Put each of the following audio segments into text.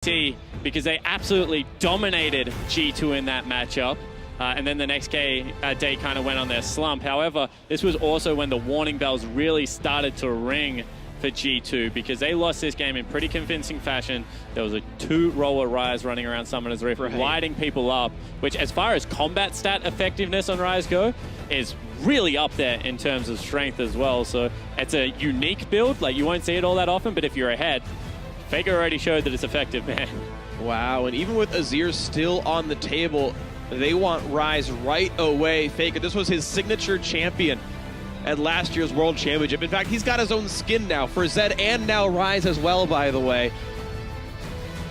SKT, because they absolutely dominated G2 in that matchup. And then the next day kind of went on their slump. However, this was also when the warning bells really started to ring for G2, because they lost this game in pretty convincing fashion. There was a 2-roller Ryze running around Summoner's Rift, lighting people up, which as far as combat stat effectiveness on Ryze go, is really up there in terms of strength as well. So it's a unique build, like you won't see it all that often, but if you're ahead, Faker already showed that it's effective, man. Wow, and even with Azir still on the table, they want Ryze right away. Faker, this was his signature champion at last year's World Championship. In fact, he's got his own skin now for Zed and now Ryze as well, by the way.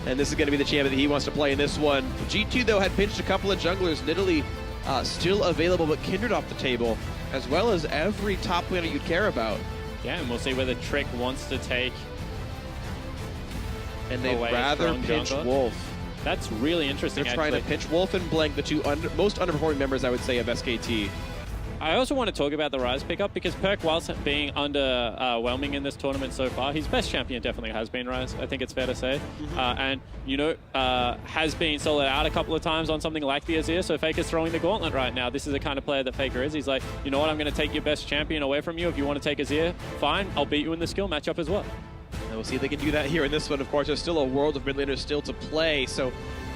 And this is going to be the champion that he wants to play in this one. G2, though, had pinched a couple of junglers. Nidalee still available, but Kindred off the table, as well as every top laner you'd care about. Yeah, and we'll see whether Trick wants to take. And they'd rather pinch Wolf. That's really interesting. They're trying to pinch Wolf and Blank, the two most underperforming members, I would say, of SKT. I also want to talk about the Ryze pickup, because Perkz, whilst being underwhelming in this tournament so far, his best champion definitely has been Ryze. I think it's fair to say. And, you know, has been sold out a couple of times on something like the Azir, so Faker's throwing the gauntlet right now. This is the kind of player that Faker is. He's like, you know what, I'm going to take your best champion away from you. If you want to take Azir, fine, I'll beat you in the skill matchup as well. And we'll see if they can do that here in this one. Of course, there's still a world of mid laners still to play, so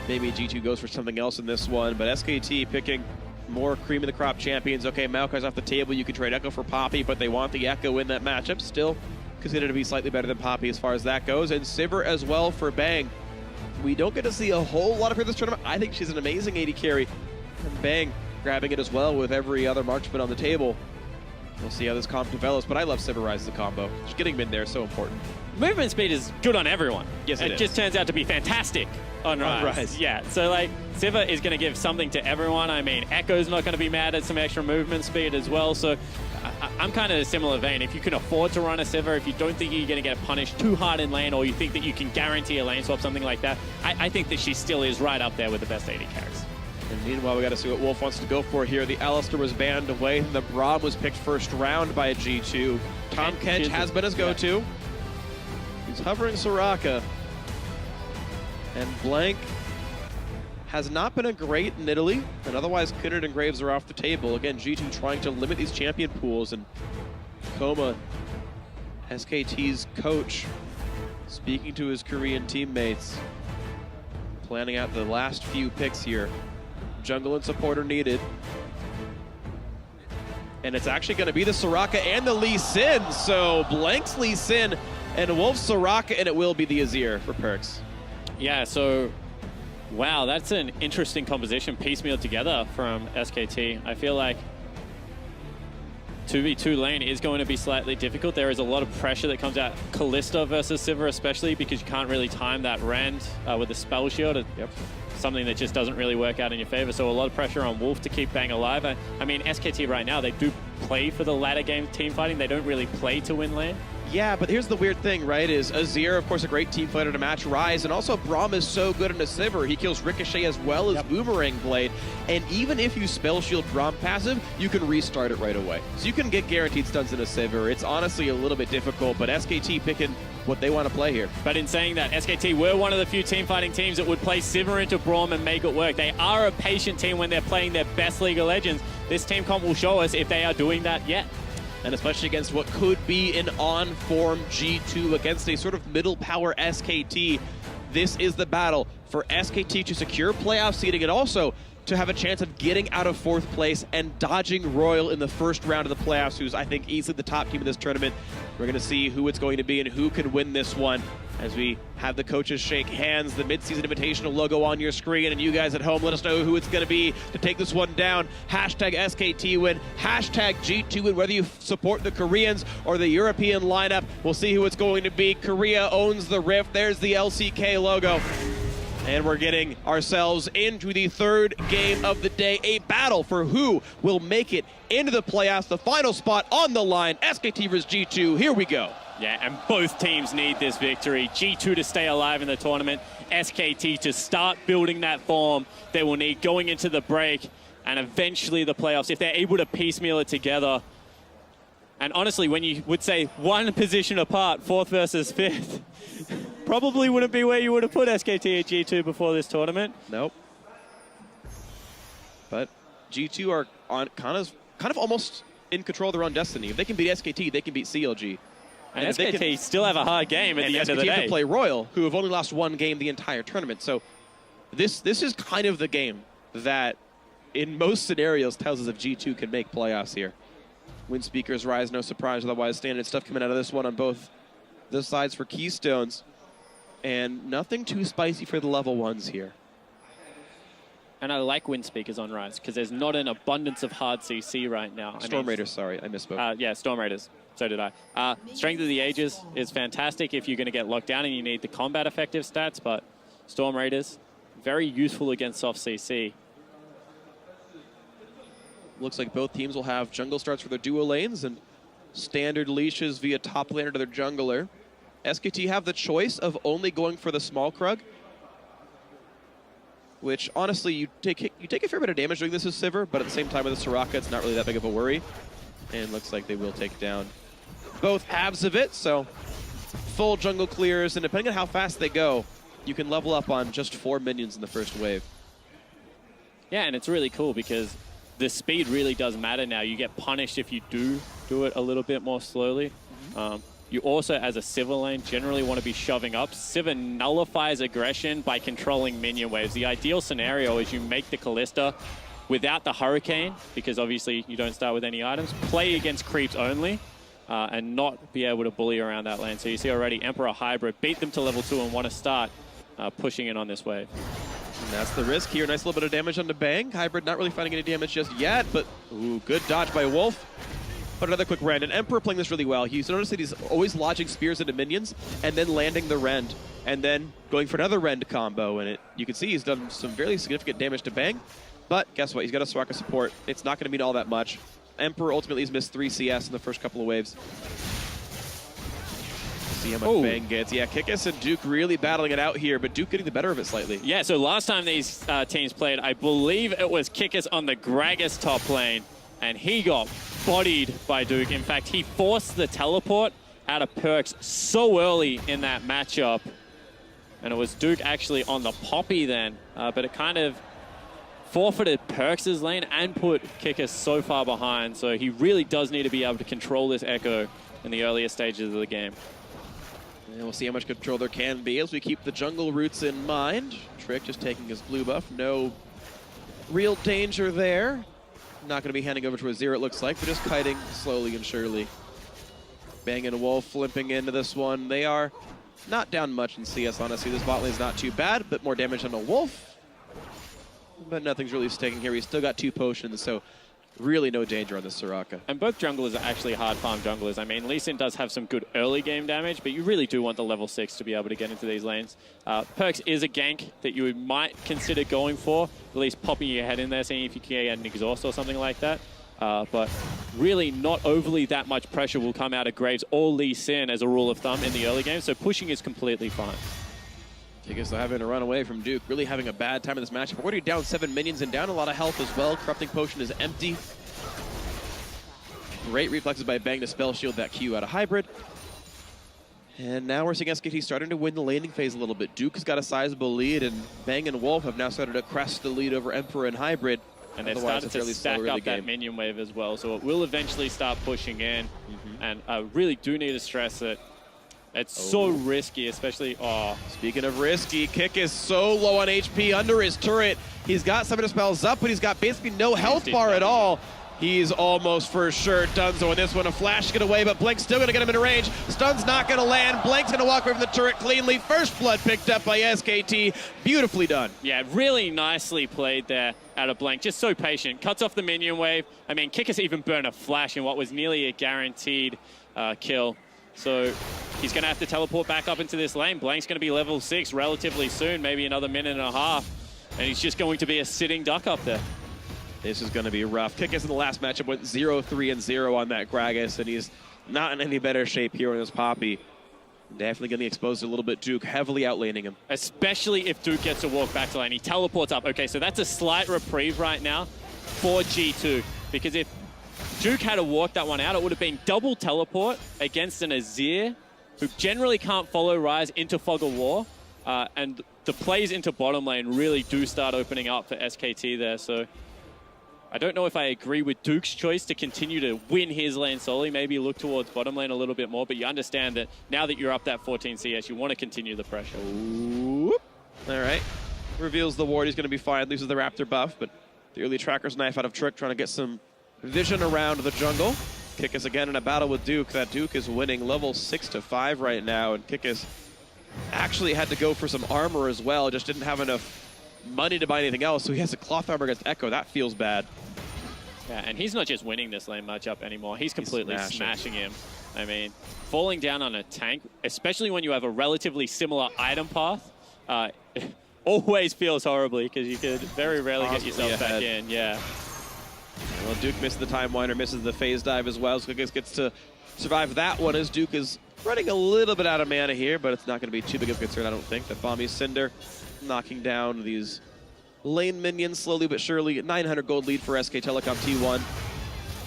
maybe G2 goes for something else in this one. But SKT picking more cream of the crop champions. Okay, Maokai's off the table. You can trade Ekko for Poppy, but they want the Ekko in that matchup. Still considered to be slightly better than Poppy as far as that goes. And Sivir as well for Bang. We don't get to see a whole lot of her this tournament. I think she's an amazing AD carry. And Bang grabbing it as well with every other marksman on the table. We'll see how this comp develops, but I love Sivir Ryze as a combo. Just getting him in there is so important. Movement speed is good on everyone. Yes, it just turns out to be fantastic on Ryze. Yeah, so like Sivir is going to give something to everyone. I mean, Ekko's not going to be mad at some extra movement speed as well. So I'm kind of in a similar vein. If you can afford to run a Sivir, if you don't think you're going to get punished too hard in lane, or you think that you can guarantee a lane swap, something like that, I think that she still is right up there with the best AD carries. And meanwhile, we got to see what Wolf wants to go for here. The Alistar was banned away, and the Braum was picked first round by G2. Tom Kench has been his go-to. Yeah. He's hovering Soraka. And Blank has not been a great Nidalee, and otherwise Kindred and Graves are off the table. Again, G2 trying to limit these champion pools, and Koma, SKT's coach, speaking to his Korean teammates, planning out the last few picks here. Jungle and supporter needed. And it's actually going to be the Soraka and the Lee Sin. So Blank's Lee Sin and Wolf's Soraka, and it will be the Azir for Perkz. Yeah, so wow, that's an interesting composition piecemeal together from SKT. I feel like 2v2 lane is going to be slightly difficult. There is a lot of pressure that comes out Kalista versus Sivir, especially because you can't really time that Rend with the spell shield. Something that just doesn't really work out in your favor. So a lot of pressure on Wolf to keep Bang alive. I mean, SKT right now, they do play for the latter game team fighting. They don't really play to win lane. Yeah, but here's the weird thing, right, is Azir, of course, a great team fighter to match Ryze, and also Braum is so good in a Sivir. He kills Ricochet as well as Boomerang Blade, and even if you spell shield Braum passive, you can restart it right away. So you can get guaranteed stuns in a Sivir. It's honestly a little bit difficult, but SKT picking what they want to play here. But in saying that, SKT were one of the few team fighting teams that would play Sivir into Braum and make it work. They are a patient team when they're playing their best League of Legends. This team comp will show us if they are doing that yet. And especially against what could be an on-form G2 against a sort of middle power SKT. This is the battle for SKT to secure playoff seeding and also to have a chance of getting out of 4th place and dodging Royal in the first round of the playoffs, who's, I think, easily the top team of this tournament. We're going to see who it's going to be and who can win this one as we have the coaches shake hands, the mid-season Invitational logo on your screen, and you guys at home, let us know who it's going to be to take this one down. Hashtag SKT win, hashtag G2 win, whether you support the Koreans or the European lineup. We'll see who it's going to be. Korea owns the Rift. There's the LCK logo. And we're getting ourselves into the 3rd game of the day, a battle for who will make it into the playoffs. The final spot on the line, SKT vs G2. Here we go. Yeah, and both teams need this victory. G2 to stay alive in the tournament, SKT to start building that form they will need going into the break and eventually the playoffs, if they're able to piecemeal it together. And honestly, when you would say one position apart, 4th versus 5th, probably wouldn't be where you would have put SKT at G2 before this tournament. Nope. But G2 are on kind of almost in control of their own destiny. If they can beat SKT, they can beat CLG. And SKT still have a hard game at the end of the day. SKT have to play Royal, who have only lost one game the entire tournament. So this is kind of the game that, in most scenarios, tells us if G2 can make playoffs here. Win speakers Ryze, no surprise. Otherwise, standard stuff coming out of this one on both the sides for Keystones. And nothing too spicy for the level ones here. And I like wind speakers on Ryze because there's not an abundance of hard CC right now. Storm Raiders, sorry, I misspoke. Yeah, Storm Raiders. So did I. Strength of the Ages is fantastic if you're going to get locked down and you need the combat effective stats, but Storm Raiders, very useful against soft CC. Looks like both teams will have jungle starts for their duo lanes and standard leashes via top laner to their jungler. SKT have the choice of only going for the small Krug, which honestly you take a fair bit of damage doing this as Sivir, but at the same time with the Soraka it's not really that big of a worry. And looks like they will take down both halves of it, so full jungle clears, and depending on how fast they go, you can level up on just 4 minions in the first wave. Yeah, and it's really cool because the speed really does matter now. You get punished if you do it a little bit more slowly. You also, as a Sivir lane, generally want to be shoving up. Sivir nullifies aggression by controlling minion waves. The ideal scenario is you make the Kalista without the Hurricane, because obviously you don't start with any items, play against creeps only, and not be able to bully around that lane. So you see already Emperor Hybrid beat them to level 2 and want to start pushing in on this wave. And that's the risk here. Nice little bit of damage on the Bang. Hybrid not really finding any damage just yet, but ooh, good dodge by Wolf. But another quick rend. And Emperor playing this really well. He's noticed that he's always lodging spears into minions and then landing the rend and then going for another rend combo. And you can see he's done some fairly significant damage to Bang. But guess what? He's got a Soraka support. It's not going to mean all that much. Emperor ultimately has missed 3 CS in the first couple of waves. See how much Bang gets. Yeah, Kikis and Duke really battling it out here, but Duke getting the better of it slightly. Yeah, so last time these teams played, I believe it was Kikis on the Gragas top lane, and he got bodied by Duke. In fact, he forced the teleport out of Perkz so early in that matchup, and it was Duke actually on the Poppy then, but it kind of forfeited Perkz' lane and put Kikis so far behind, so he really does need to be able to control this Ekko in the earlier stages of the game. And we'll see how much control there can be as we keep the jungle roots in mind. Trick just taking his blue buff. No real danger there. Not going to be handing over to Azir, it looks like, but just kiting slowly and surely. Bang and Wolf limping into this one. They are not down much in CS, honestly. This bot lane is not too bad. A bit more damage on a Wolf. But nothing's really sticking here. He's still got 2 potions, so really no danger on the Soraka. And both junglers are actually hard farm junglers. I mean, Lee Sin does have some good early game damage, but you really do want the level 6 to be able to get into these lanes. Perkz is a gank that you might consider going for, at least popping your head in there, seeing if you can get an exhaust or something like that. But really not overly that much pressure will come out of Graves or Lee Sin as a rule of thumb in the early game, so pushing is completely fine. Kikis having to run away from Duke, really having a bad time in this matchup. Already down 7 minions and down a lot of health as well. Corrupting Potion is empty. Great reflexes by Bang to spell shield that Q out of Hybrid. And now we're seeing SKT starting to win the laning phase a little bit. Duke has got a sizable lead, and Bang and Wolf have now started to crest the lead over Emperor and Hybrid. And they've started to stack up that minion wave as well, so it will eventually start pushing in. And I really do need to stress that it's so risky, especially... Speaking of risky, Kick is so low on HP under his turret. He's got some of his spells up, but he's got basically no health bar at all. He's almost for sure donezo in this one. A flash to get away, but Blank's still going to get him into range. Stun's not going to land. Blank's going to walk away from the turret cleanly. First blood picked up by SKT. Beautifully done. Yeah, really nicely played there out of Blank. Just so patient. Cuts off the minion wave. I mean, Kikis even burned a flash in what was nearly a guaranteed kill. So he's going to have to teleport back up into this lane. Blank's going to be level 6 relatively soon, maybe another minute and a half. And he's just going to be a sitting duck up there. This is going to be rough. Kikis in the last matchup went 0-3-0 on that Gragas, and he's not in any better shape here on this Poppy. Definitely getting exposed a little bit. Duke heavily outlaning him. Especially if Duke gets to walk back to lane. He teleports up. Okay, so that's a slight reprieve right now for G2. Because if Duke had to walk that one out, it would have been double teleport against an Azir who generally can't follow Ryze into Fog of War, and the plays into bottom lane really do start opening up for SKT there. So I don't know if I agree with Duke's choice to continue to win his lane solely, maybe look towards bottom lane a little bit more, but you understand that now that you're up that 14 CS, you want to continue the pressure. Ooh. All right. Reveals the ward. He's going to be fine. Loses the Raptor buff, but the early Tracker's Knife out of Trick, trying to get some vision around the jungle. Kikis again in a battle with Duke. That Duke is winning level 6-5 right now, and Kikis actually had to go for some armor as well. Just didn't have enough money to buy anything else, so he has a cloth armor against Ekko. That feels bad. Yeah, and he's not just winning this lane matchup anymore. He's completely smashing him. I mean, falling down on a tank, especially when you have a relatively similar item path, always feels horribly because you could very rarely get yourself back in. Yeah. Well, Duke misses the Time Winder, misses the phase dive as well. So Kikis gets to survive that one as Duke is running a little bit out of mana here, but it's not going to be too big of a concern, I don't think. The Bomby Cinder knocking down these lane minions slowly but surely. 900 gold lead for SK Telecom T1.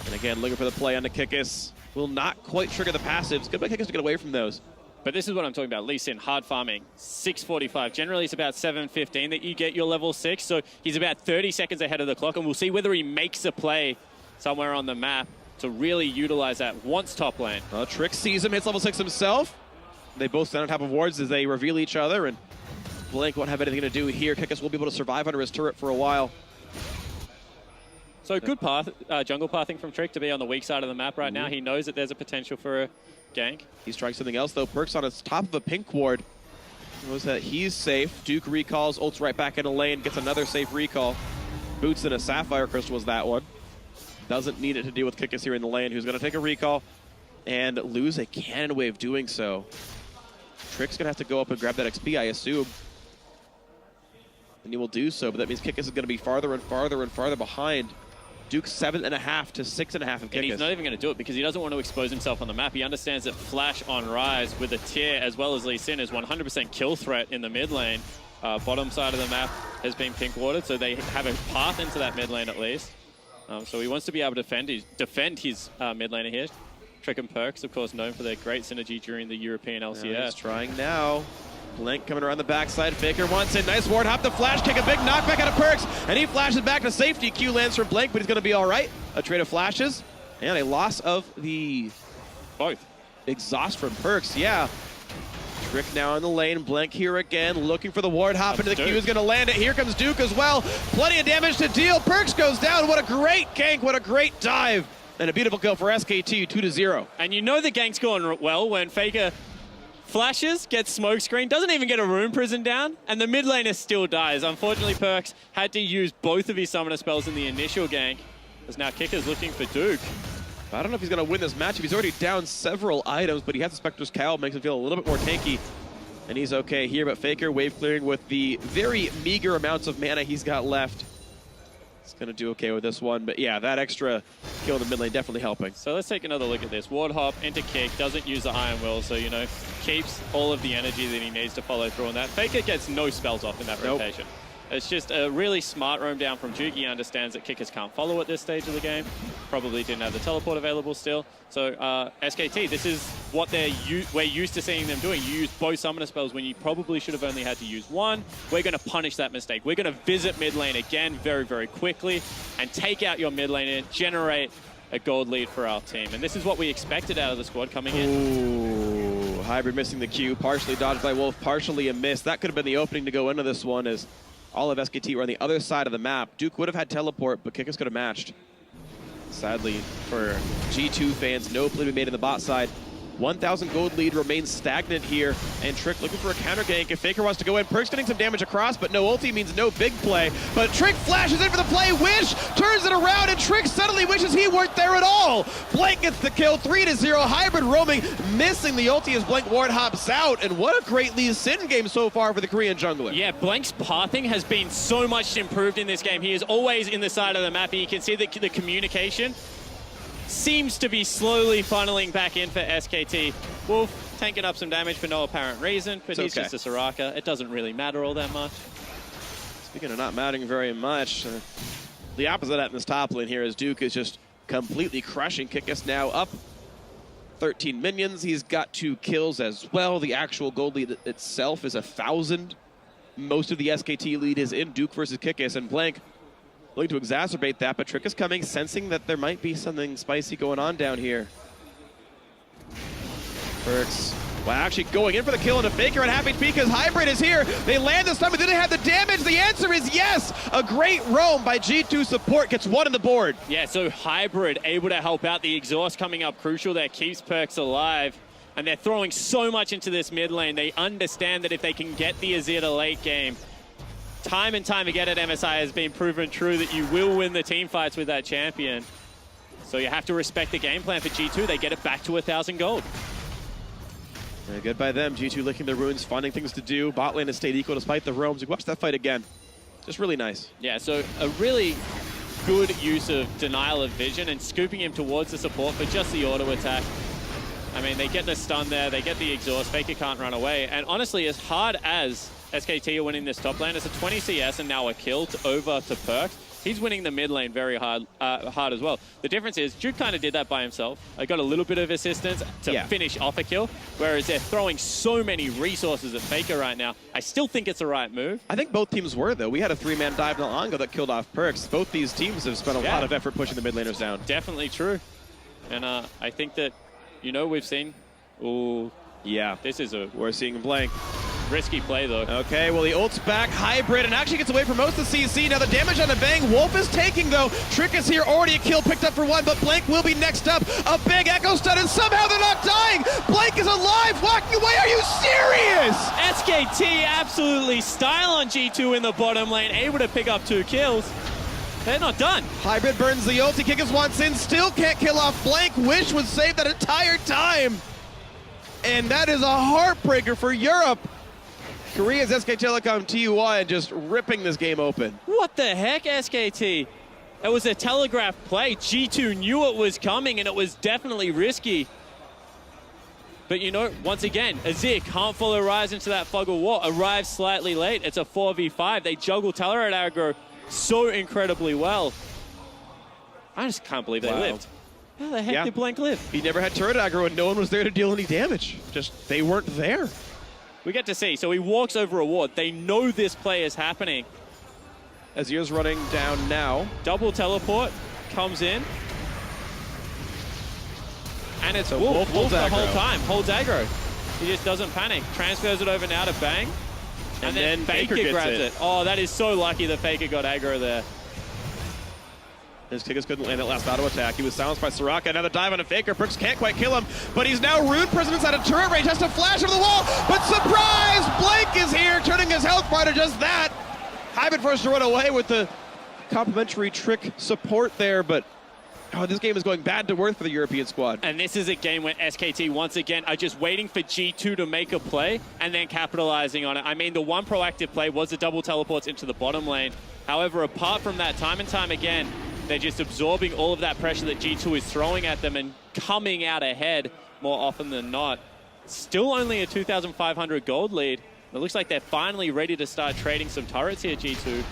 And again, looking for the play on the Kikis. Will not quite trigger the passives. Good by Kikis to get away from those. But this is what I'm talking about. Lee Sin, hard farming, 6:45. Generally, it's about 7:15 that you get your level 6. So he's about 30 seconds ahead of the clock, and we'll see whether he makes a play somewhere on the map to really utilize that once top lane. Trick sees him, hits level 6 himself. They both stand on top of wards as they reveal each other, and Blank won't have anything to do here. Kikis will be able to survive under his turret for a while. So good path, jungle pathing from Trick to be on the weak side of the map right now. He knows that there's a potential for a gank. He's trying something else though. Perkz on his top of a pink ward. Knows that he's safe. Duke recalls, ults right back into lane, gets another safe recall. Boots in a Sapphire Crystal was that one. Doesn't need it to deal with Kikis here in the lane, who's going to take a recall and lose a cannon wave doing so. Trick's going to have to go up and grab that XP, I assume. And he will do so, but that means Kikis is going to be farther and farther and farther behind. Duke's 7.5 to 6.5 of Kikis. And he's not even going to do it because he doesn't want to expose himself on the map. He understands that Flash on Ryze with a tier as well as Lee Sin is 100% kill threat in the mid lane. Bottom side of the map has been pink watered, so they have a path into that mid lane at least. So he wants to be able to defend his mid laner here. Trick and Perkz, of course, known for their great synergy during the European LCS. He's trying now. Blank coming around the backside. Faker wants it. Nice ward hop. The flash kick. A big knockback out of Perkz. And he flashes back to safety. Q lands from Blank, but he's going to be all right. A trade of flashes. And a loss of the exhaust from Perkz. Yeah. Trick now in the lane. Blank here again. Looking for the ward hop into the Q. Is going to land it. Here comes Duke as well. Plenty of damage to deal. Perkz goes down. What a great gank. What a great dive. And a beautiful kill for SKT. 2-0. And you know the gank's going well when Faker flashes, gets smoke screen, doesn't even get a rune prison down, and the mid laner still dies. Unfortunately, Perkz had to use both of his summoner spells in the initial gank, as now Kikis looking for Duke. I don't know if he's going to win this matchup. He's already down several items, but he has the Spectre's Cowl, makes him feel a little bit more tanky, and he's okay here. But Faker wave clearing with the very meager amounts of mana he's got left. He's going to do okay with this one, but yeah, that extra kill in the mid lane definitely helping. So let's take another look at this. Ward hop into kick, doesn't use the Iron Will, so, you know, keeps all of the energy that he needs to follow through on that. Faker gets no spells off in that rotation. It's just a really smart roam down from Duke. He understands that Kikis can't follow at this stage of the game. Probably didn't have the teleport available still. So SKT, this is what we're used to seeing them doing. You use both summoner spells when you probably should have only had to use one. We're going to punish that mistake. We're going to visit mid lane again very, very quickly and take out your mid lane and generate a gold lead for our team. And this is what we expected out of the squad coming in. Ooh, Hybrid missing the Q, partially dodged by Wolf, partially a miss. That could have been the opening to go into this one as all of SKT were on the other side of the map. Duke would have had teleport, but Kikis could have matched. Sadly, for G2 fans, no play to be made in the bot side. 1,000 gold lead remains stagnant here, and Trick looking for a counter gank. If Faker wants to go in, Perkz getting some damage across, but no ulti means no big play. But Trick flashes in for the play, Wish turns it around, and Trick suddenly wishes he weren't there at all. Blank gets the kill, 3-0. Hybrid roaming, missing the ulti as Blank ward hops out, and what a great Lee Sin game so far for the Korean jungler. Yeah, Blank's pathing has been so much improved in this game. He is always in the side of the map, and you can see the communication seems to be slowly funneling back in for SKT. Wolf tanking up some damage for no apparent reason, but he's just a Soraka. It doesn't really matter all that much. Speaking of not mattering very much, the opposite of that in this top lane here is Duke is just completely crushing Kikis now up 13 minions. He's got 2 kills as well. The actual gold lead itself is 1,000. Most of the SKT lead is in Duke versus Kikis, and Blank looking to exacerbate that, but Trick is coming, sensing that there might be something spicy going on down here. Perkz, well, actually going in for the kill on a Faker at half HP because Hybrid is here. They land this time, but didn't have the damage. The answer is yes. A great roam by G2 support gets 1 on the board. Yeah, so Hybrid able to help out. The exhaust coming up crucial there, keeps Perkz alive. And they're throwing so much into this mid lane. They understand that if they can get the Azir to late game, time and time again at MSI has been proven true that you will win the team fights with that champion. So you have to respect the game plan for G2. They get it back to 1,000 gold. Yeah, good by them. G2 licking their wounds, finding things to do. Bot lane has stayed equal despite the roams. We watched that fight again. Just really nice. Yeah, so a really good use of denial of vision and scooping him towards the support for just the auto attack. I mean, they get the stun there, they get the exhaust, Faker can't run away. And honestly, as hard as SKT are winning this top lane, it's a 20 CS and now a kill over to Perkz. He's winning the mid lane very hard as well. The difference is, Duke kind of did that by himself. I got a little bit of assistance to finish off a kill, whereas they're throwing so many resources at Faker right now. I still think it's the right move. I think both teams were, though. We had a 3-man dive not long ago that killed off Perkz. Both these teams have spent a lot of effort pushing the mid laners down. Definitely true. And I think that, you know, we've seen... Ooh, yeah. This is a... We're seeing Blank. Risky play, though. Okay, well, the ult's back. Hybrid, and actually gets away from most of the CC. Now the damage on the Bang. Wolf is taking, though. Trick is here. Already a kill picked up for 1, but Blank will be next up. A big Ekko stun, and somehow they're not dying. Blank is alive. Walking away. Are you serious? SKT absolutely style on G2 in the bottom lane. Able to pick up 2 kills. They're not done. Hybrid burns the ulti. Kikis wants in. Still can't kill off Blank. Wish would save that entire time. And that is a heartbreaker for Europe. Korea's SK Telecom T1 just ripping this game open. What the heck, SKT? It was a telegraphed play. G2 knew it was coming, and it was definitely risky. But you know, once again, Azir can't follow Ryze into that fog of war. Arrives slightly late. It's a 4v5. They juggle Telerate aggro so incredibly well. I just can't believe they lived. How the heck did Blank live? He never had turret aggro, and no one was there to deal any damage. Just, they weren't there. We get to see. So he walks over a ward. They know this play is happening. Azir's running down now. Double teleport comes in. And it's so Wolf the aggro. whole time. Holds aggro. He just doesn't panic. Transfers it over now to Bang. And then Faker grabs it. Oh, that is so lucky that Faker got aggro there. His Kikis couldn't land that last auto attack. He was silenced by Soraka. Another dive on a Faker. Perkz can't quite kill him, but he's now Rune Prison inside a turret range. Has to flash over the wall, but surprise! Blank is here, turning his health bar to just that. Hybrid forced to run away with the complimentary Trick support there, but this game is going bad to worse for the European squad. And this is a game where SKT, once again, are just waiting for G2 to make a play and then capitalizing on it. I mean, the one proactive play was the double teleports into the bottom lane. However, apart from that, time and time again, they're just absorbing all of that pressure that G2 is throwing at them and coming out ahead more often than not. Still only a 2,500 gold lead. It looks like they're finally ready to start trading some turrets here, G2.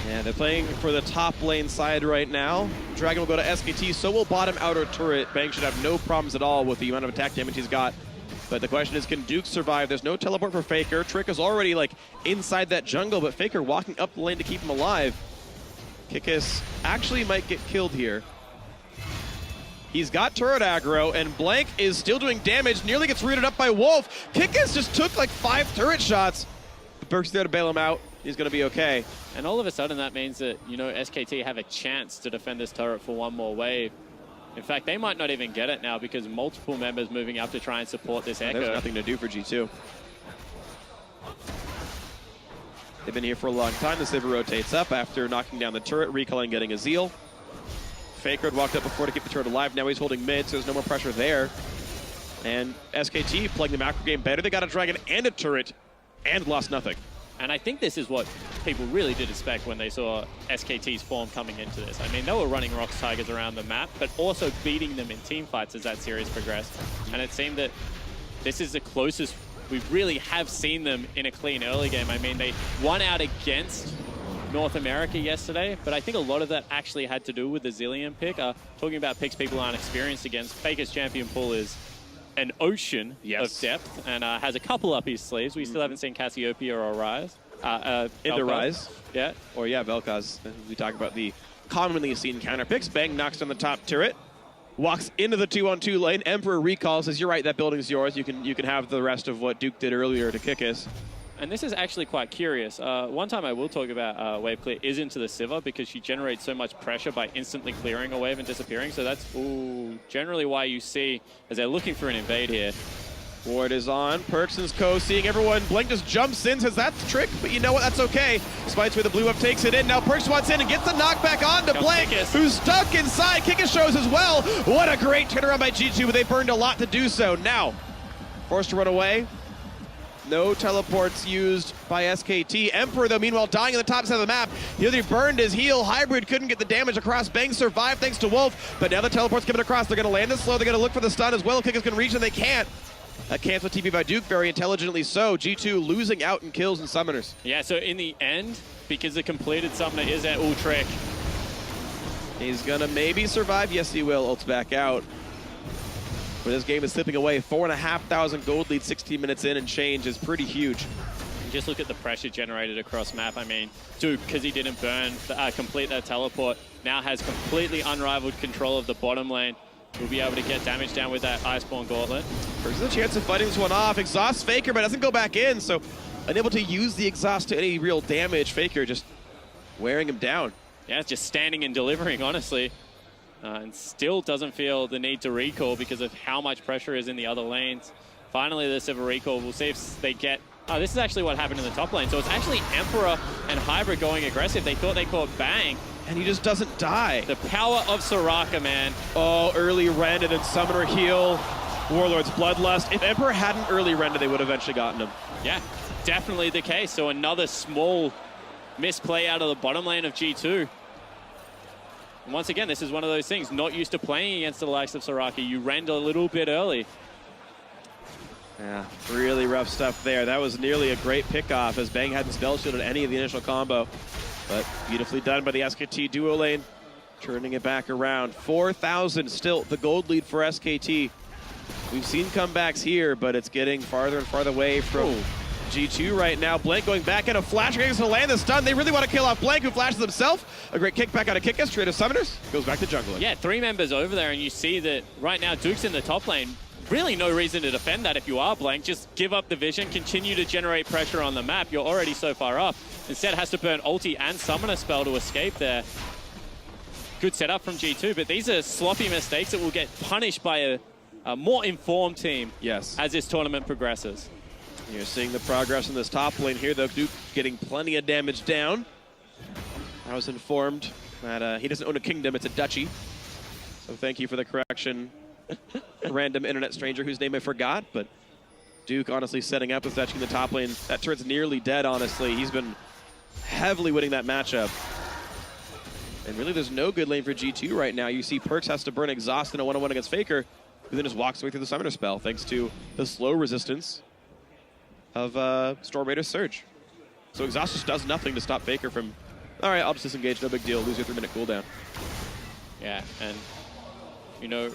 Yeah, they're playing for the top lane side right now. Dragon will go to SKT, so will bottom outer turret. Bang should have no problems at all with the amount of attack damage he's got. But the question is, can Duke survive? There's no teleport for Faker. Trick is already like inside that jungle, but Faker walking up the lane to keep him alive. Kikis actually might get killed here. He's got turret aggro, and Blank is still doing damage, nearly gets rooted up by Wolf. Kikis just took like 5 turret shots. Perkz there to bail him out. He's gonna be okay. And all of a sudden that means that, you know, SKT have a chance to defend this turret for one more wave. In fact, they might not even get it now because multiple members moving up to try and support this Ekko. There's nothing to do for G2. They've been here for a long time. The Sivir rotates up after knocking down the turret, recalling, getting a Zeal. Faker had walked up before to keep the turret alive. Now he's holding mid, so there's no more pressure there. And SKT playing the macro game better. They got a dragon and a turret and lost nothing. And I think this is what people really did expect when they saw SKT's form coming into this. I mean, they were running Rocks Tigers around the map, but also beating them in team fights as that series progressed. And it seemed that this is the closest we really have seen them in a clean early game. I mean, they won out against North America yesterday, but I think a lot of that actually had to do with the Zillion pick. Talking about picks people aren't experienced against, Faker's champion pool is an ocean of depth and has a couple up his sleeves. We still haven't seen Cassiopeia or Ryze. Into Ryze. Yeah. Or Vel'Koz. We talk about the commonly seen counter picks. Bang knocks on the top turret. Walks into the 2-on-2 lane. Emperor recalls, says, you're right, that building's yours. You can have the rest of what Duke did earlier to Kikis. And this is actually quite curious. One time I will talk about wave clear is into the Sivir because she generates so much pressure by instantly clearing a wave and disappearing. So that's generally why you see, as they're looking for an invade here. Ward is on. Perkz is co-seeing everyone. Blink just jumps in, says that's the trick, but you know what? That's okay. Spites where the blue up takes it in. Now Perkz wants in and gets the knockback on to Blink, who's stuck inside. Kikis shows as well. What a great turnaround by G2, but they burned a lot to do so. Now, forced to run away. No teleports used by SKT. Emperor, though, meanwhile, dying on the top side of the map. The other burned his heal. Hybrid couldn't get the damage across. Bang survived thanks to Wolf, but now the teleport's coming across. They're going to land this slow. They're going to look for the stun as well. Kikis can reach and they can't. That cancel TP by Duke, very intelligently so. G2 losing out in kills and summoners. Yeah, so in the end, because the completed summoner is at Ultrick, he's gonna maybe survive. Yes, he will. Ult's back out. But this game is slipping away. 4,500 gold lead, 16 minutes in and change is pretty huge. And just look at the pressure generated across map. I mean, Duke, because he didn't complete that teleport, now has completely unrivaled control of the bottom lane. We'll be able to get damage down with that Iceborne Gauntlet. There's a chance of fighting this one off. Exhausts Faker, but doesn't go back in, so unable to use the exhaust to any real damage. Faker just wearing him down. Yeah, it's just standing and delivering, honestly. And still doesn't feel the need to recall because of how much pressure is in the other lanes. Finally, the Sivir recall. We'll see if they get... Oh, this is actually what happened in the top lane. So it's actually Emperor and Hybrid going aggressive. They thought they caught Bang. And he just doesn't die. The power of Soraka, man. Oh, early rend and then Summoner heal. Warlord's Bloodlust. If Emperor hadn't early rended, they would have eventually gotten him. Yeah, definitely the case. So another small misplay out of the bottom lane of G2. And once again, this is one of those things, not used to playing against the likes of Soraka. You rend a little bit early. Yeah, really rough stuff there. That was nearly a great pickoff as Bang hadn't spell shielded any of the initial combo. But beautifully done by the SKT duo lane, turning it back around. 4,000 still the gold lead for SKT. We've seen comebacks here, but it's getting farther and farther away from G2 right now. Blank going back in a flash, to land the stun. They really want to kill off Blank, who flashes himself. A great kickback out of Kikis, straight to Summoners. Goes back to jungling. Yeah, 3 members over there, and you see that right now Duke's in the top lane. Really no reason to defend that if you are Blank. Just give up the vision, continue to generate pressure on the map. You're already so far up. Instead has to burn ulti and summoner spell to escape there. Good setup from G2, but these are sloppy mistakes that will get punished by a more informed team as this tournament progresses. You're seeing the progress in this top lane here, though. Duke getting plenty of damage down. I was informed that he doesn't own a kingdom, it's a duchy. So thank you for the correction. Random internet stranger whose name I forgot, but Duke honestly setting up with Zetch in the top lane. That turret's nearly dead, honestly. He's been heavily winning that matchup. And really there's no good lane for G2 right now. You see Perkz has to burn Exhaust in a one-on-one against Faker, who then just walks away through the Summoner spell thanks to the slow resistance of Storm Raider's Surge. So Exhaust just does nothing to stop Faker from, all right, I'll just disengage, no big deal, lose your 3-minute cooldown. Yeah, and you know,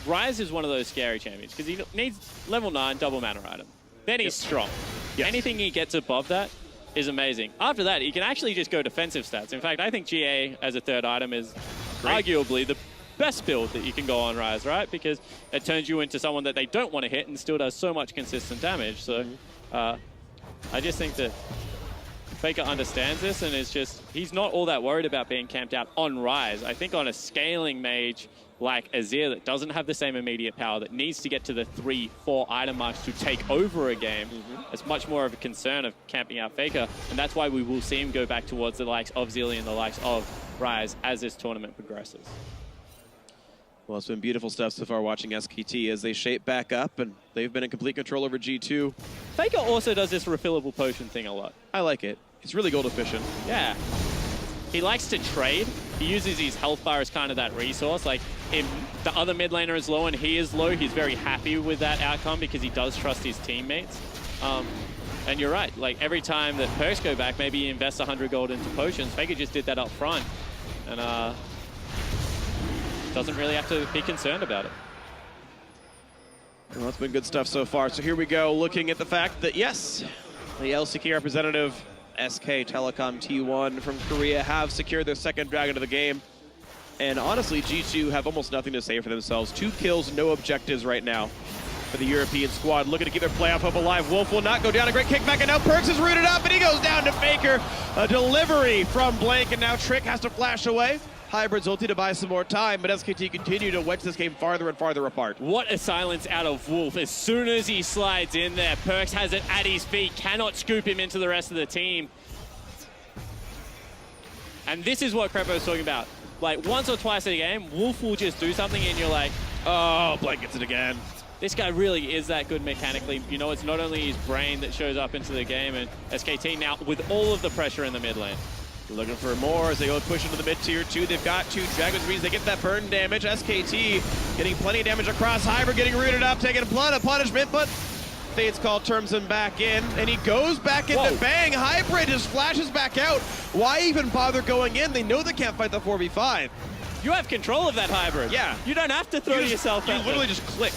Ryze is one of those scary champions because he needs level 9 double mana item. Then he's strong. Yes. Anything he gets above that is amazing. After that, he can actually just go defensive stats. In fact, I think GA as a 3rd item is arguably the best build that you can go on Ryze, right? Because it turns you into someone that they don't want to hit and still does so much consistent damage. So I just think that Faker understands this and is just, he's not all that worried about being camped out on Ryze. I think on a scaling mage like Azir that doesn't have the same immediate power, that needs to get to the 3-4 item marks to take over a game, it's much more of a concern of camping out Faker. And that's why we will see him go back towards the likes of Zillion, the likes of Ryze as this tournament progresses. Well, it's been beautiful stuff so far watching SKT as they shape back up, and they've been in complete control over G2. Faker also does this refillable potion thing a lot. I like it. It's really gold efficient. Yeah. He likes to trade. He uses his health bar as kind of that resource. Like, if the other mid laner is low and he is low, he's very happy with that outcome because he does trust his teammates. And you're right, like every time that Perkz go back, maybe he invests 100 gold into potions. Faker just did that up front, and doesn't really have to be concerned about it. Well, that's been good stuff so far. So here we go, looking at the fact that, yes, the LCK representative, SK Telecom T1 from Korea, have secured their second Dragon of the game. And honestly, G2 have almost nothing to say for themselves. 2 kills, no objectives right now for the European squad. Looking to keep their playoff hope alive. Wolf will not go down. A great kickback, and now Perkz is rooted up, and he goes down to Faker. A delivery from Blank, and now Trick has to flash away. Hybrid's ulti to buy some more time, but SKT continue to wedge this game farther and farther apart. What a silence out of Wolf. As soon as he slides in there, Perkz has it at his feet, cannot scoop him into the rest of the team. And this is what Crepo was talking about. Like, once or twice a game, Wolf will just do something and you're like, oh, Blank gets it again. This guy really is that good mechanically. You know, it's not only his brain that shows up into the game, and SKT now with all of the pressure in the mid lane. Looking for more as they go push into the mid-tier 2. They've got 2 Dragons, means they get that burn damage. SKT getting plenty of damage across. Hybrid getting rooted up, taking a blood of punishment, but Fate's Call turns him back in, and he goes back into Bang. Hybrid just flashes back out. Why even bother going in? They know they can't fight the 4v5. You have control of that Hybrid. Yeah. You don't have to throw yourself out. You literally just click.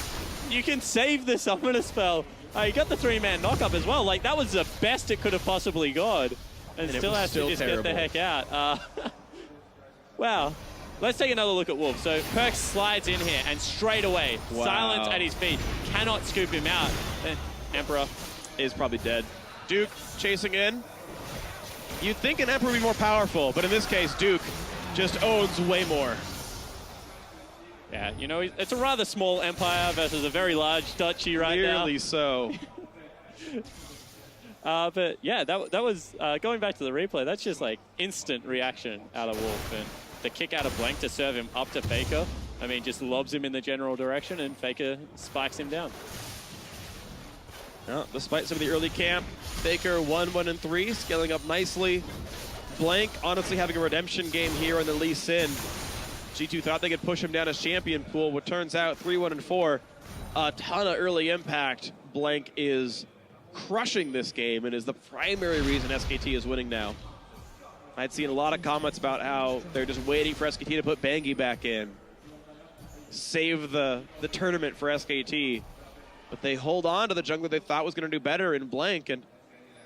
You can save the summoner spell. You got the 3-man knockup as well. Like, that was the best it could have possibly got. And still has to just get the heck out. Wow. Let's take another look at Wolf. So Perkz slides in here and straight away, silence at his feet, cannot scoop him out. Emperor is probably dead. Duke chasing in. You'd think an Emperor would be more powerful, but in this case, Duke just owns way more. Yeah, you know, it's a rather small empire versus a very large duchy right now. Clearly so. But yeah, that was, going back to the replay, that's just like instant reaction out of Wolf. And the kick out of Blank to serve him up to Faker, I mean, just lobs him in the general direction and Faker spikes him down. Well, despite some of the early camp, Faker 1-1-3, scaling up nicely. Blank honestly having a redemption game here in the Lee Sin. G2 thought they could push him down as champion pool, what turns out 3-1-4. A ton of early impact. Blank is crushing this game and is the primary reason SKT is winning now. I'd seen a lot of comments about how they're just waiting for SKT to put Bangi back in. Save the tournament for SKT. But they hold on to the jungler they thought was going to do better in Blank, and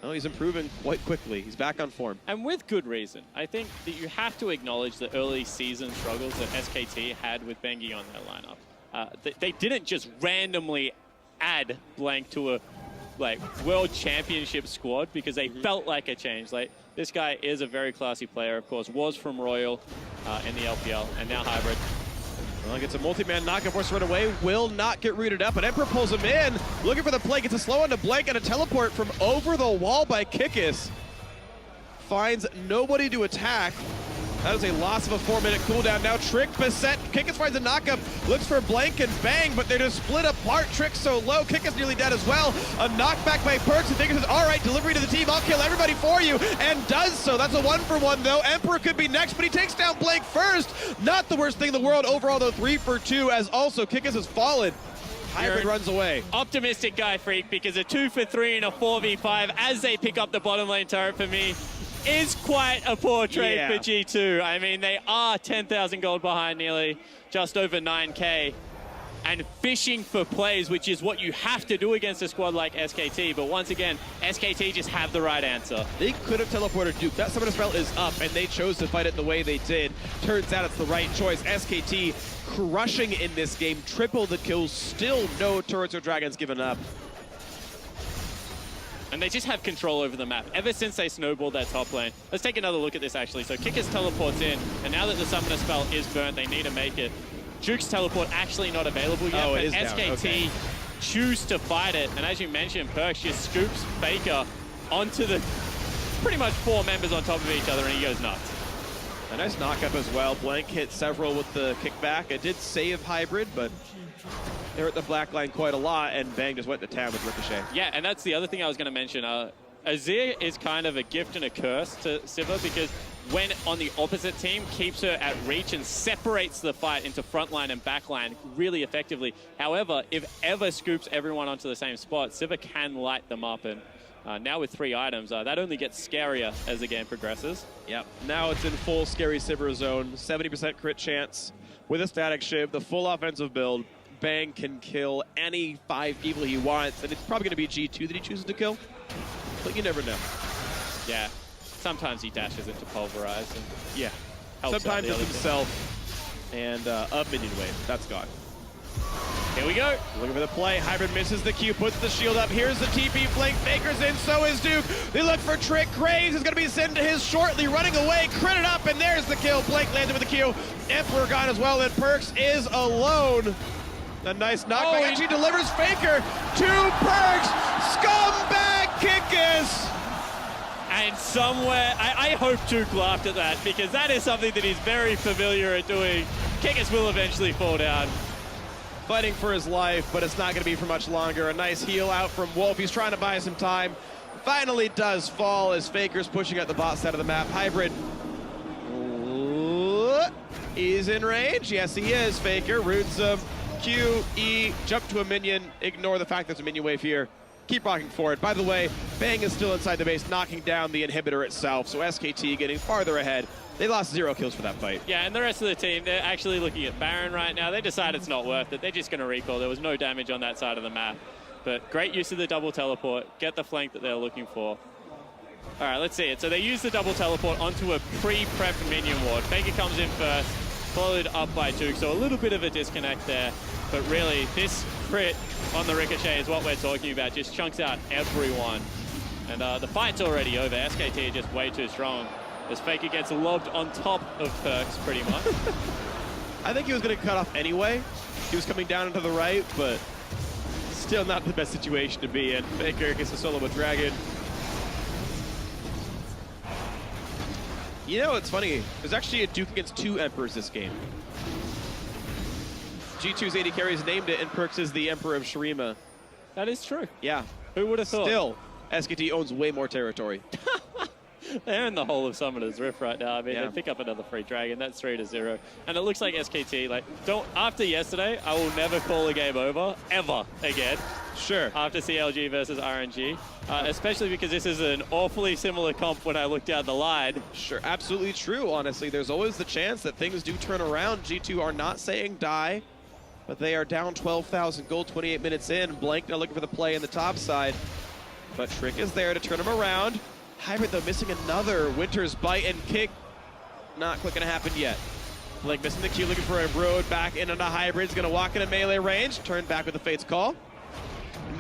oh, he's improving quite quickly. He's back on form. And with good reason. I think that you have to acknowledge the early season struggles that SKT had with Bangi on their lineup. They didn't just randomly add Blank to a world championship squad because they felt like a change. Like, this guy is a very classy player, of course, was from Royal in the LPL, and now Hybrid. Well, gets a multi-man knockup, forced right away, will not get rooted up, and Emperor pulls him in, looking for the play, gets a slow on to Blank, and a teleport from over the wall by Kikis. Finds nobody to attack. That is a loss of a 4-minute cooldown. Now Trick beset. Kikis finds a knockup, looks for Blank and Bang, but they're just split apart. Trick so low, Kikis nearly dead as well. A knockback by Perkz, and Faker says, all right, delivery to the team, I'll kill everybody for you, and does so. That's a 1-for-1 though. Emperor could be next, but he takes down Blank first. Not the worst thing in the world overall though, 3-for-2, as also Kikis has fallen. Hybrid runs away. Optimistic guy, Freak, because a 2-for-3 and a 4v5 as they pick up the bottom lane turret for me is quite a poor trade for G2. I mean, they are 10,000 gold behind, nearly just over 9K, and fishing for plays, which is what you have to do against a squad like SKT. But once again, SKT just have the right answer. They could have teleported Duke. That summoner spell is up, and they chose to fight it the way they did. Turns out it's the right choice. SKT crushing in this game, triple the kills, still no turrets or dragons given up. And they just have control over the map ever since they snowballed their top lane. Let's take another look at this, actually. So Kikis teleports in, and now that the summoner spell is burnt, they need to make it. Duke's teleport actually not available yet, but SKT choose to fight it. And as you mentioned, Perkz just scoops Faker onto the pretty much 4 members on top of each other, and he goes nuts. A nice knockup as well. Blank hit several with the kickback. It did save Hybrid, but they hurt the black line quite a lot, and Bang just went to town with Ricochet. Yeah, and that's the other thing I was going to mention. Azir is kind of a gift and a curse to Sivir, because when on the opposite team, keeps her at reach and separates the fight into front line and back line really effectively. However, if ever scoops everyone onto the same spot, Sivir can light them up, and Now with 3 items, that only gets scarier as the game progresses. Yep. Now it's in full scary Sivir zone. 70% crit chance with a static shiv, the full offensive build. Bang can kill any 5 people he wants, and it's probably going to be G2 that he chooses to kill. But you never know. Yeah. Sometimes he dashes into Pulverize. And yeah. Sometimes it's himself and a minion wave. That's gone. Here we go. Looking for the play. Hybrid misses the Q, puts the shield up. Here's the TP flank. Faker's in, so is Duke. They look for Trick. Graves is going to be sent to his shortly, running away. Critted up, and there's the kill. Blake landed with the Q. Emperor gone as well, and Perkz is alone. A nice knockback. Actually delivers Faker to Perkz. Scumbag Kikis. And somewhere, I hope Duke laughed at that, because that is something that he's very familiar at doing. Kikis will eventually fall down. Fighting for his life, but it's not going to be for much longer. A nice heal out from Wolf. He's trying to buy some time. Finally does fall as Faker's pushing out the bot side of the map. Hybrid is in range. Yes, he is. Faker roots of Q, E, jump to a minion. Ignore the fact there's a minion wave here. Keep rocking forward. By the way, Bang is still inside the base, knocking down the inhibitor itself. So SKT getting farther ahead. They lost 0 kills for that fight. Yeah, and the rest of the team, they're actually looking at Baron right now. They decide it's not worth it. They're just going to recall. There was no damage on that side of the map. But great use of the double teleport. Get the flank that they're looking for. All right, let's see it. So they use the double teleport onto a pre-prepped minion ward. Faker comes in first, followed up by Duke. So a little bit of a disconnect there. But really, this crit on the Ricochet is what we're talking about. Just chunks out everyone. And the fight's already over. SKT are just way too strong. As Faker gets lobbed on top of Perkz, pretty much. I think he was going to cut off anyway. He was coming down into the right, but still not the best situation to be in. Faker gets a solo with Dragon. You know, it's funny. There's actually a Duke against 2 Emperors this game. G2's AD carries named it, and Perkz is the Emperor of Shurima. That is true. Yeah. Who would have thought? Still, SKT owns way more territory. They're in the whole of Summoner's Rift right now. I mean, yeah. They pick up another free dragon. That's 3-0. And it looks like SKT, like, after yesterday, I will never call a game over, ever again. Sure. After CLG versus RNG. Especially because this is an awfully similar comp when I look down the line. Sure, absolutely true, honestly. There's always the chance that things do turn around. G2 are not saying die, but they are down 12,000 gold 28 minutes in. Blank now looking for the play in the top side. But Trick is there to turn him around. Hybrid, though, missing another Winter's Bite and kick. Not quite going to happen yet. Blake missing the Q, looking for a road back into Hybrid. He's going to walk into melee range. Turn back with the Fate's Call.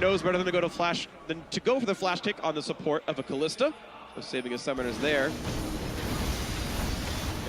Knows better than to go for the flash kick on the support of a Kalista. So saving his summoners there.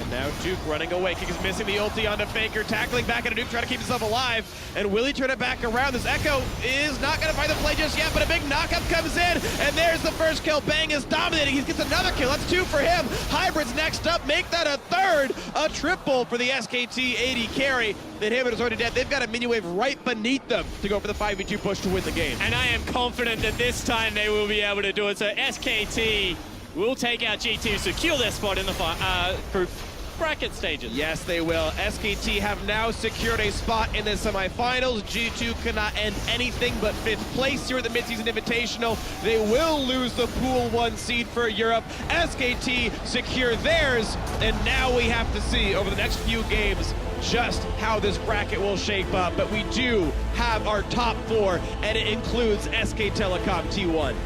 And now Duke running away. Kick is missing the ulti onto Faker, tackling back into Duke, trying to keep himself alive. And will he turn it back around? This Ekko is not going to find the play just yet, but a big knockup comes in, and there's the first kill. Bang is dominating. He gets another kill. That's 2 for him. Hybrid's next up. Make that a 3rd. A triple for the SKT AD carry. The inhibitor's already dead. They've got a minion wave right beneath them to go for the 5v2 push to win the game. And I am confident that this time they will be able to do it. So SKT will take out G2, secure their spot in the group bracket stages. Yes, they will. SKT have now secured a spot in the semifinals. G2 cannot end anything but 5th place here at the Midseason Invitational. They will lose the Pool 1 seed for Europe. SKT secure theirs, and now we have to see over the next few games just how this bracket will shape up. But we do have our top 4, and it includes SK Telecom T1.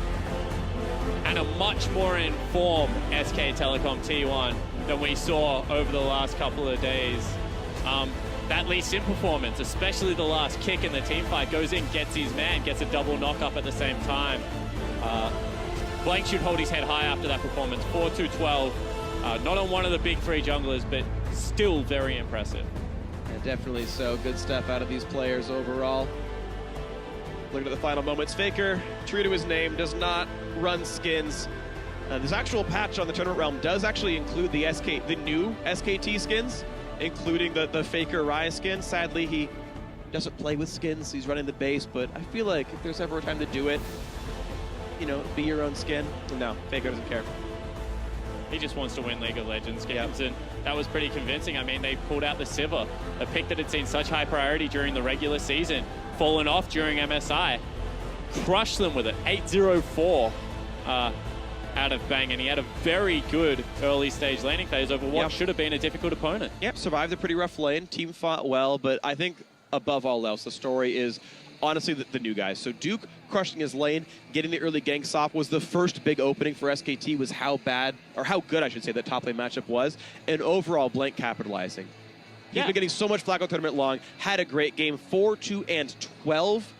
And a much more informed SK Telecom T1 than we saw over the last couple of days. That Lee Sin performance, especially the last kick in the team fight, goes in, gets his man, gets a double knock up at the same time. Blank should hold his head high after that performance. 4-2-12. Not on one of the big 3 junglers, but still very impressive. Yeah, definitely so. Good stuff out of these players overall. Looking at the final moments, Faker, true to his name, does not run skins. This actual patch on the Tournament Realm does actually include the new SKT skins, including the Faker Ryze skin. Sadly, he doesn't play with skins. He's running the base, but I feel like if there's ever a time to do it, you know, be your own skin. No, Faker doesn't care. He just wants to win League of Legends games, and that was pretty convincing. I mean, they pulled out the Sivir, a pick that had seen such high priority during the regular season, fallen off during MSI, crushed them with it, 8-0-4. out of Bang, and he had a very good early stage laning phase over what should have been a difficult opponent. Yep, survived a pretty rough lane. Team fought well, but I think above all else, the story is honestly the new guys. So Duke crushing his lane, getting the early ganks off was the first big opening for SKT, was how bad, or how good I should say, that top lane matchup was, and overall Blank capitalizing. He's been getting so much flag all tournament long, had a great game, 4-2 and 12.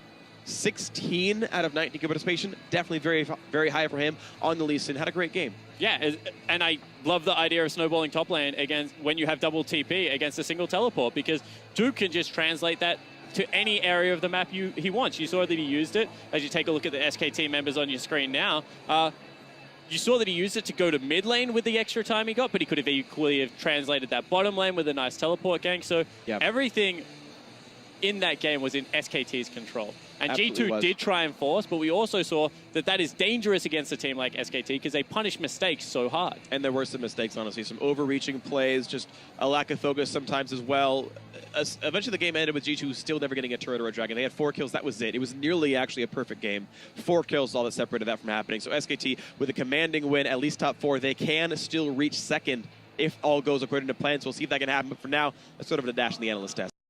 16 out of 19 participation, definitely very, very high for him on the Lee Sin. Had a great game. Yeah, and I love the idea of snowballing top lane against when you have double TP against a single teleport, because Duke can just translate that to any area of the map he wants. You saw that he used it. As you take a look at the SKT members on your screen now, you saw that he used it to go to mid lane with the extra time he got, but he could have equally have translated that bottom lane with a nice teleport gank. So everything in that game was in SKT's control. And G2 did try and force, but we also saw that that is dangerous against a team like SKT because they punish mistakes so hard. And there were some mistakes, honestly. Some overreaching plays, just a lack of focus sometimes as well. Eventually the game ended with G2 still never getting a turret or a dragon. They had 4 kills, that was it. It was nearly actually a perfect game. 4 kills is all that separated that from happening. So SKT with a commanding win, at least top 4, they can still reach second if all goes according to plan. So we'll see if that can happen. But for now, that's sort of a dash in the analyst test.